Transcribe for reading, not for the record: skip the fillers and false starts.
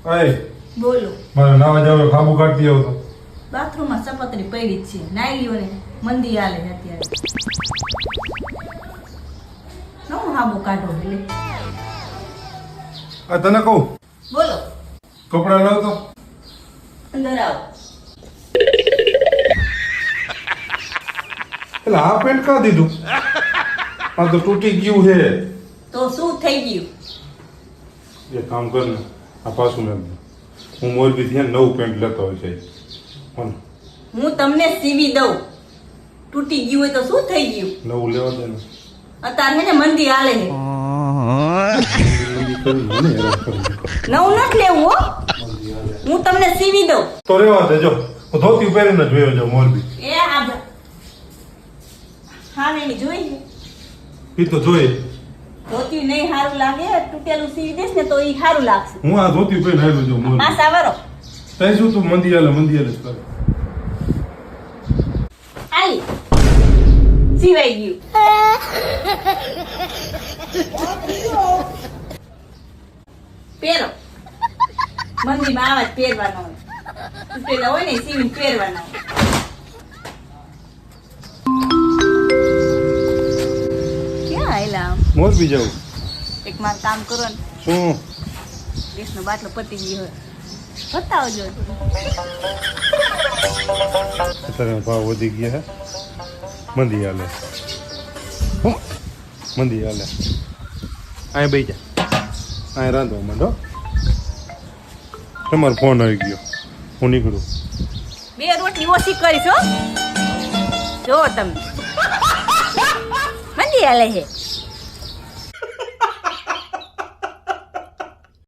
અય બોલો. મારે નાવા જાવ ખાબુ કાઢતી આવ તો બાથરૂમમાં સપતરી પડી જ છે. નાઈ લ્યો ને મંદી હાલે છે અત્યારે. હું હાબુ કાઢો એટલે. આ તને કહું બોલો. કપડા લાવ તો અંદર આવો. એટલે આ પેન્ટ કા દીધું આ તો તૂટી ગયું છે તો શું થઈ ગયું? એક કામ કર ને આ પાછું નાખ દે હું મોરબી થી નવું પેન્ટ લેતો હોય છે કોણ હું તમને સીવી દઉં. તૂટી ગયું હોય તો શું થઈ ગયું? નવું લેવા દે ને અત્યારે છે ને મંદી હાલે છે. મંદી કરી મને હેરાન કરી નવું નથી લેવું હો. હું તમને સીવી દઉં. તો રેવા દેજો હું ધોતી પહેરીને જ વયો જાઉં મોરબી એ આ હા ને જોઈ છે. એ તો જોઈએ ધોતી નહીં સારું લાગે, તૂટેલું સીવી દેશ ને તો ઈ સારું લાગશે. હું આ ધોતી પહેરીને આવ્યો જાઉં મોરબી પાછા વરો. તઈ શું તું મંદી હાલે જ કરે આલી સીવાઈ ગયું. પહેરો. મંદીમાં આવા જ પહેરવાનો હોય. તૂટેલા હોય ને સીવીને પહેરવાના હોય. ક્યાં આયલા આમ? મોરબી જાઉં એક માર કામ કરો ને. શું ગેસનો બાટલો પતી ગયો હોય. બતાવજો. અત્યારે ભાવ વધી ગયા હે મંદી હાલે હું મંદી હાલે અહીં બેસી જા અહીં રાંધવા માંડો તમારો ફોન આવી ગયો હું નીકળું 2 રોટલી ઓછી કરીશ હો. જો તમે મંદી હાલે છે.